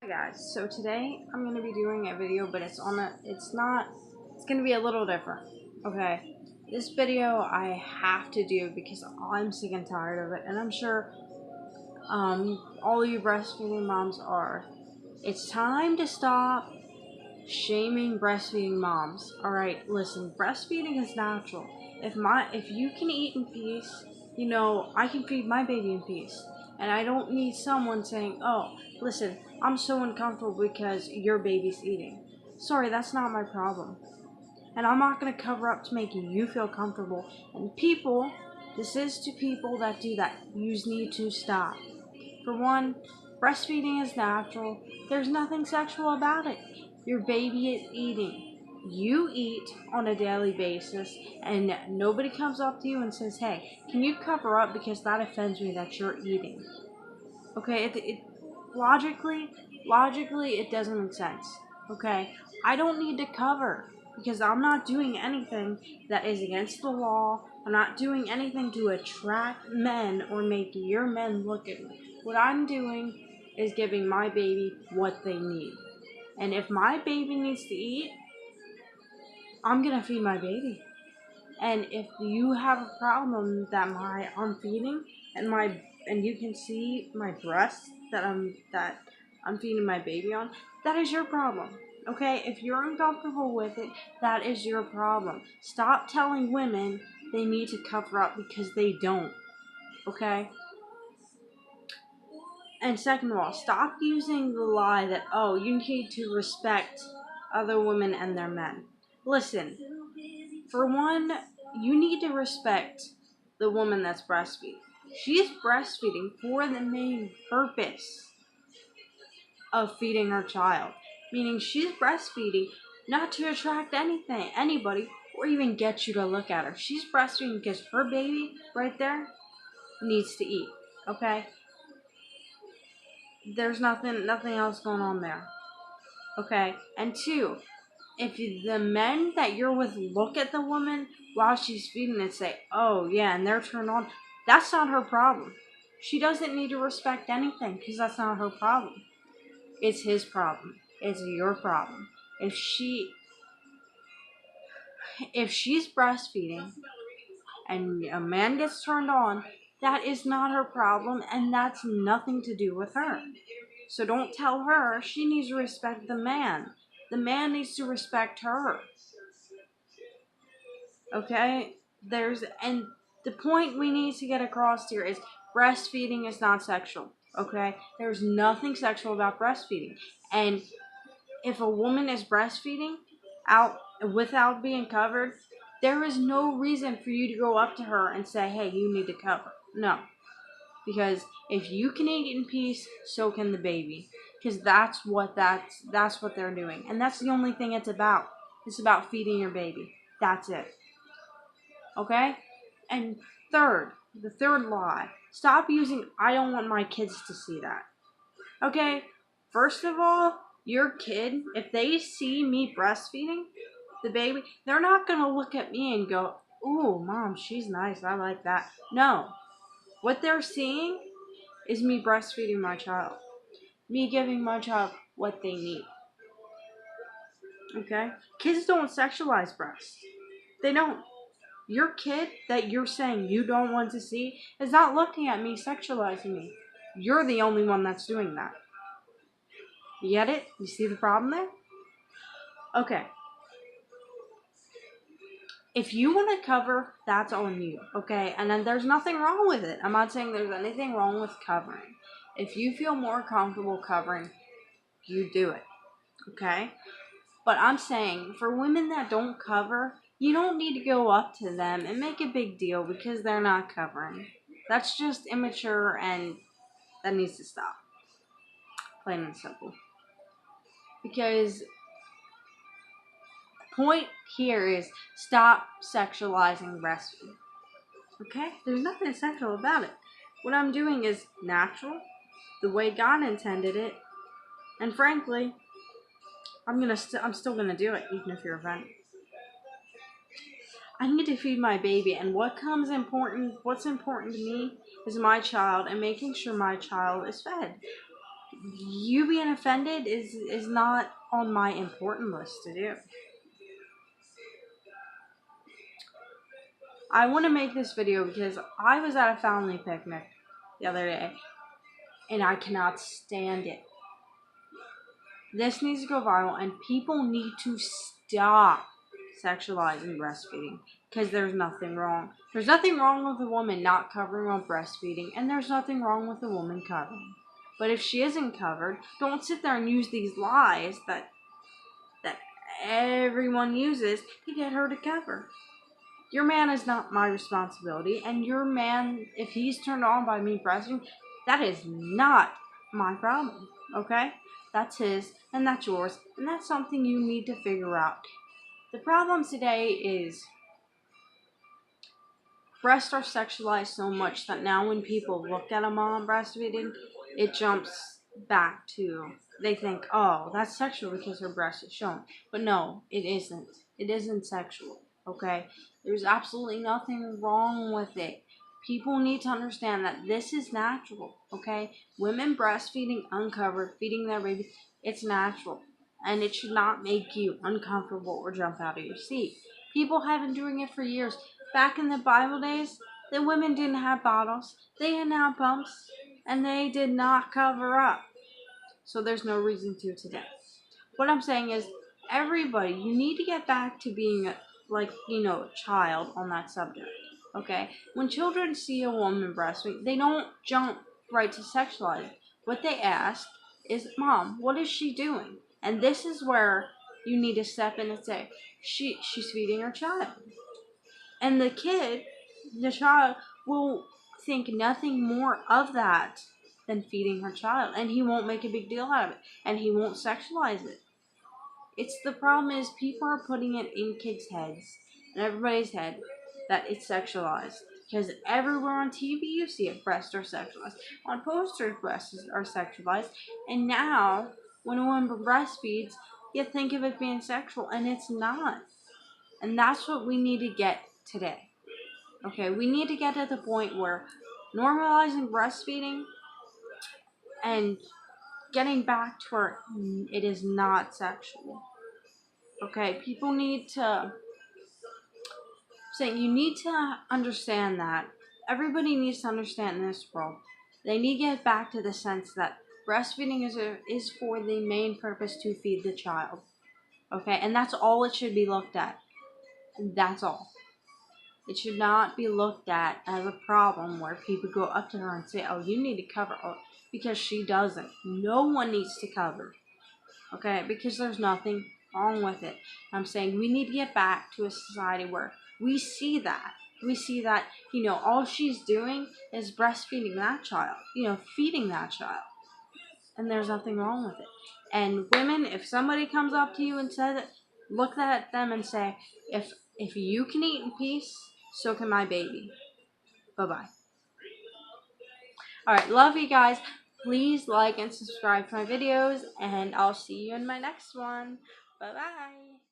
Hi guys, so today I'm gonna be doing a video, but it's gonna be a little different. Okay, this video I have to do because I'm sick and tired of it, and I'm sure all you breastfeeding moms are. It's time to stop shaming breastfeeding moms. All right, listen, breastfeeding is natural. If you can eat in peace, I can feed my baby in peace, and I don't need someone saying, "Oh, listen, I'm so uncomfortable because your baby's eating." Sorry, that's not my problem, and I'm not gonna cover up to make you feel comfortable. And people, this is to people that do that. You need to stop. For one, breastfeeding is natural. There's nothing sexual about it. Your baby is eating. You eat on a daily basis, and nobody comes up to you and says, "Hey, can you cover up because that offends me that you're eating?" Okay, it logically, logically, it doesn't make sense. Okay, I don't need to cover because I'm not doing anything that is against the law. I'm not doing anything to attract men or make your men look at me. What I'm doing is giving my baby what they need. And if my baby needs to eat, I'm gonna feed my baby. And if you have a problem that I'm feeding and you can see my breast that I'm feeding my baby on, that is your problem. Okay? If you're uncomfortable with it, that is your problem. Stop telling women they need to cover up because they don't. Okay? And second of all, stop using the lie that, oh, you need to respect other women and their men. Listen, for one, you need to respect the woman that's breastfeeding. She's breastfeeding for the main purpose of feeding her child. Meaning she's breastfeeding not to attract anybody, or even get you to look at her. She's breastfeeding because her baby right there needs to eat. Okay? There's nothing else going on there. Okay? And two, if the men that you're with look at the woman while she's feeding and say, "Oh yeah," and they're turned on, that's not her problem. She doesn't need to respect anything because that's not her problem. It's his problem. It's your problem. If she's breastfeeding and a man gets turned on, that is not her problem, and that's nothing to do with her. So don't tell her she needs to respect the man. The man needs to respect her. Okay? And the point we need to get across here is breastfeeding is not sexual. Okay? There's nothing sexual about breastfeeding. And if a woman is breastfeeding out without being covered, there is no reason for you to go up to her and say, "Hey, you need to cover." No. Because if you can eat in peace, so can the baby. Because that's what they're doing. And that's the only thing it's about. It's about feeding your baby. That's it. Okay? And the third lie, stop using "I don't want my kids to see that." Okay? First of all, your kid, if they see me breastfeeding the baby, they're not going to look at me and go, "Ooh, mom, she's nice. I like that." No. What they're seeing is me breastfeeding my child. Me giving my child what they need. Okay? Kids don't sexualize breasts. They don't. Your kid that you're saying you don't want to see is not looking at me sexualizing me. You're the only one that's doing that. You get it? You see the problem there? Okay. If you want to cover, that's on you. Okay? And then there's nothing wrong with it. I'm not saying there's anything wrong with covering. If you feel more comfortable covering, you do it. Okay? But I'm saying, for women that don't cover, you don't need to go up to them and make a big deal because they're not covering. That's just immature, and that needs to stop. Plain and simple. Because the point here is stop sexualizing breastfeeding. Okay? There's nothing sexual about it. What I'm doing is natural, the way God intended it, and frankly, I'm still gonna do it, even if you're offended. I need to feed my baby, and what's important to me is my child and making sure my child is fed. You being offended is not on my important list to do. I want to make this video because I was at a family picnic the other day and I cannot stand it. This needs to go viral and people need to stop sexualizing breastfeeding because there's nothing wrong. There's nothing wrong with a woman not covering while breastfeeding, and there's nothing wrong with a woman covering. But if she isn't covered, don't sit there and use these lies that everyone uses to get her to cover. Your man is not my responsibility, and your man, if he's turned on by me breastfeeding, that is not my problem, okay? That's his, and that's yours, and that's something you need to figure out. The problem today is breasts are sexualized so much that now when people look at a mom breastfeeding, it jumps back to, they think, oh, that's sexual because her breast is shown. But no, it isn't. It isn't sexual, okay? There's absolutely nothing wrong with it. People need to understand that this is natural, okay? Women breastfeeding uncovered, feeding their babies, it's natural. And it should not make you uncomfortable or jump out of your seat. People have been doing it for years. Back in the Bible days, the women didn't have bottles. They didn't have pumps. And they did not cover up. So there's no reason to today. What I'm saying is, everybody, you need to get back to being like, a child on that subject. Okay? When children see a woman breastfeeding, they don't jump right to sexualize it. What they ask is, Mom, what is she doing? And this is where you need to step in and say, she's feeding her child. And the child, will think nothing more of that than feeding her child. And he won't make a big deal out of it. And he won't sexualize it. It's the problem is people are putting it in kids' heads and everybody's head that it's sexualized. Because everywhere on TV you see it, breasts are sexualized. On posters, breasts are sexualized. And now, when a woman breastfeeds, you think of it being sexual, and it's not. And that's what we need to get today. Okay, we need to get to the point where normalizing breastfeeding and getting back to where it is not sexual. Okay, people need to you need to understand that everybody needs to understand in this world. They need to get back to the sense that breastfeeding is for the main purpose to feed the child. Okay, and that's all it should be looked at. That's all. It should not be looked at as a problem where people go up to her and say, oh, you need to cover her, because she doesn't. No one needs to cover. Okay, because there's nothing wrong with it. I'm saying we need to get back to a society where we see that. We see that, all she's doing is breastfeeding that child, feeding that child. And there's nothing wrong with it. And women, if somebody comes up to you and says it, look at them and say, if you can eat in peace, so can my baby. Bye-bye. Alright, love you guys. Please like and subscribe to my videos, and I'll see you in my next one. Bye-bye.